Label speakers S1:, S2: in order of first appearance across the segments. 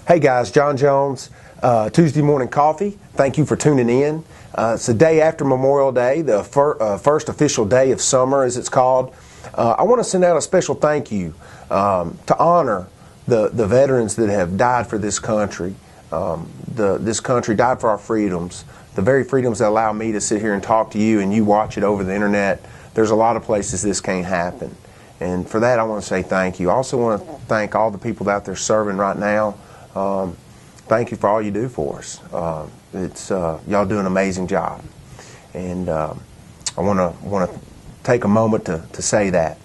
S1: Hey guys, John Jones, Tuesday Morning Coffee. Thank you for tuning in. It's the day after Memorial Day, the first official day of summer as it's called. I want to send out a special thank you to honor the veterans that have died for this country. This country died for our freedoms, the very freedoms that allow me to sit here and talk to you and you watch it over the internet. There's a lot of places this can't happen. And for that I want to say thank you. I also want to thank all the people out there serving right now. Thank you for all you do for us. Y'all do an amazing job, and I want to take a moment to say that.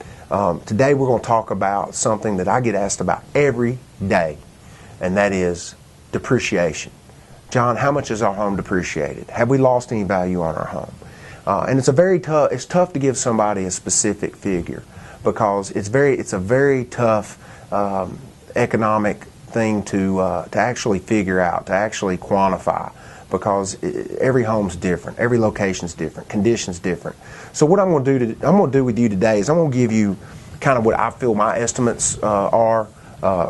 S1: Today we're going to talk about something that I get asked about every day, and that is depreciation. John, how much is our home depreciated? Have we lost any value on our home? And it's tough to give somebody a specific figure because it's a very tough economic thing to actually figure out, to actually quantify, because every home's different, every location's different, conditions different. So what I'm going to do with you today is I'm going to give you kind of what I feel my estimates are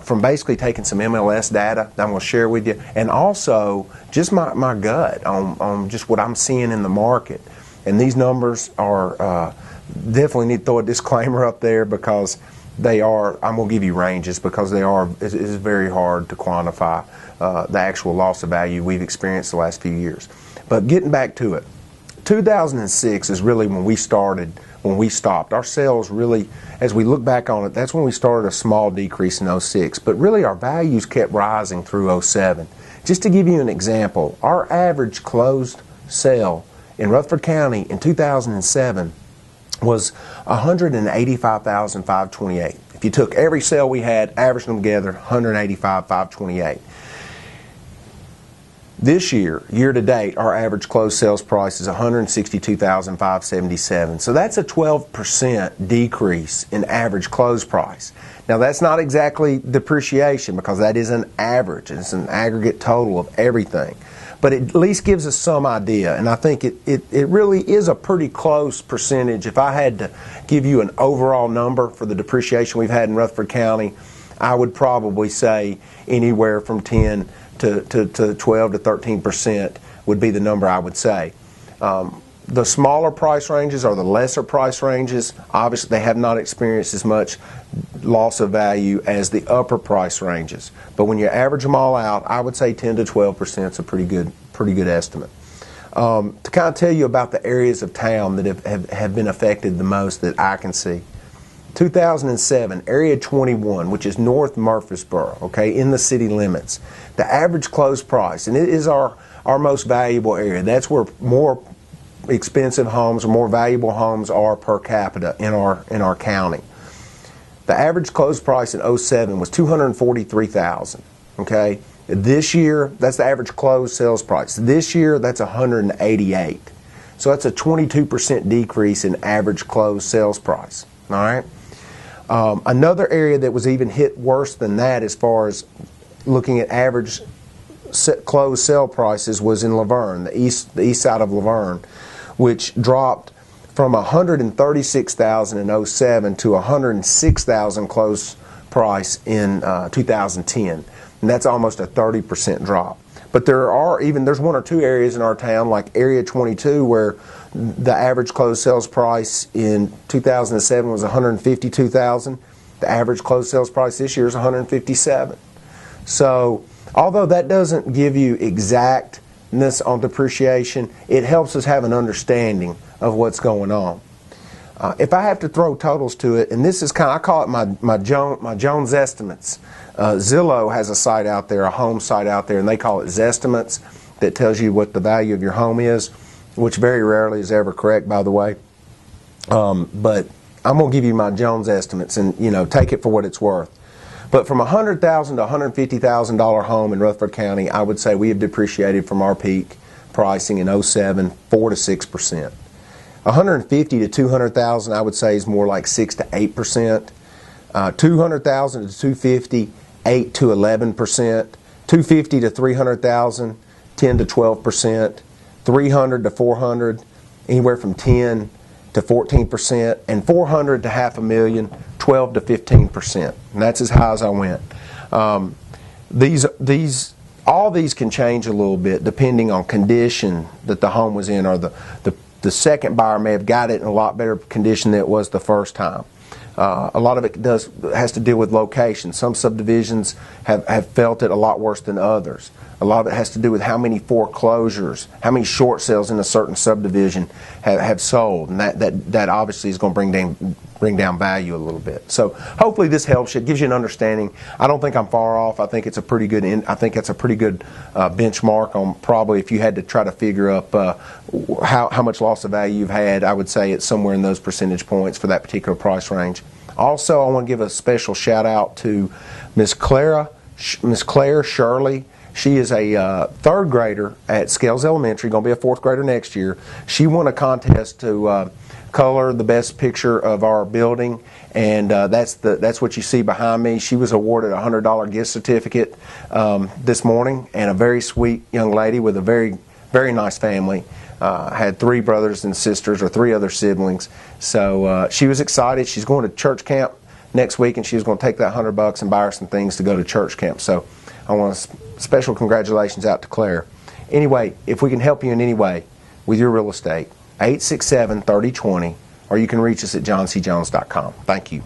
S1: from basically taking some MLS data that I'm going to share with you, and also just my gut on just what I'm seeing in the market. And these numbers are definitely need to throw a disclaimer up there because I'm going to give you ranges because it's very hard to quantify the actual loss of value we've experienced the last few years. But getting back to it, 2006 is really when we stopped. Our sales really, as we look back on it, that's when we started a small decrease in 06. But really our values kept rising through 07. Just to give you an example, our average closed sale in Rutherford County in 2007 was $185,528. If you took every sale we had, averaged them together, $185,528. This year to date, our average closed sales price is $162,577. So that's a 12% decrease in average close price. Now that's not exactly depreciation because that is an average. It's an aggregate total of everything. But it at least gives us some idea, and I think it really is a pretty close percentage. If I had to give you an overall number for the depreciation we've had in Rutherford County, I would probably say anywhere from 10 to 12 to 13% would be the number I would say. The smaller price ranges or the lesser price ranges, obviously they have not experienced as much loss of value as the upper price ranges. But when you average them all out, I would say 10 to 12% is a pretty good estimate. To kind of tell you about the areas of town that have been affected the most that I can see. 2007, Area 21, which is North Murfreesboro, okay, in the city limits. The average close price, and it is our most valuable area. That's where more expensive homes or more valuable homes are per capita in our county. The average close price in 07 was $243,000. Okay, this year that's the average closed sales price. This year that's $188,000. So that's a 22% decrease in average closed sales price. All right. Another area that was even hit worse than that as far as looking at average closed sale prices was in Laverne, the east side of Laverne, which dropped from $136,000 in 07 to $106,000 close price in 2010, and that's almost a 30% drop. But there's one or two areas in our town, like Area 22, where the average closed sales price in 2007 was $152,000. The average closed sales price this year is $157,000. So although that doesn't give you exactness on depreciation, it helps us have an understanding of what's going on. If I have to throw totals to it, and this is I call it my Jones estimates. Zillow has a site out there, a home site out there, and they call it Zestimates, that tells you what the value of your home is, which very rarely is ever correct, by the way. But I'm going to give you my Jones estimates, and take it for what it's worth. But from $100,000 to $150,000 home in Rutherford County, I would say we have depreciated from our peak pricing in 07 4 to 6%. $150,000 to $200,000, I would say, is more like 6 to 8%. $200,000 to $250,000, 8 to 11%. $250,000 to $300,000, 10 to 12%. $300,000 to $400,000, anywhere from 10 to 14%, and $400,000 to $500,000, 12 to 15%. And that's as high as I went. all these can change a little bit depending on condition that the home was in, or the second buyer may have got it in a lot better condition than it was the first time. A lot of it has to deal with location. Some subdivisions have felt it a lot worse than others. A lot of it has to do with how many foreclosures, how many short sales in a certain subdivision have sold, and that obviously is going to bring down value a little bit. So hopefully this helps you. It gives you an understanding. I don't think I'm far off. I think it's a pretty good. I think that's a pretty good benchmark on probably if you had to try to figure up how much loss of value you've had. I would say it's somewhere in those percentage points for that particular price range. Also, I want to give a special shout out to Miss Claire Shirley. She is a third grader at Scales Elementary, going to be a fourth grader next year. She won a contest to color the best picture of our building, and that's what you see behind me. She was awarded a $100 gift certificate this morning, and a very sweet young lady with a very, very nice family. Had 3 brothers and sisters, or 3 other siblings. So she was excited. She's going to church camp next week, and she was going to take that $100 and buy her some things to go to church camp. So I want special congratulations out to Claire. Anyway, if we can help you in any way with your real estate, 867-3020, or you can reach us at johncjones.com. Thank you.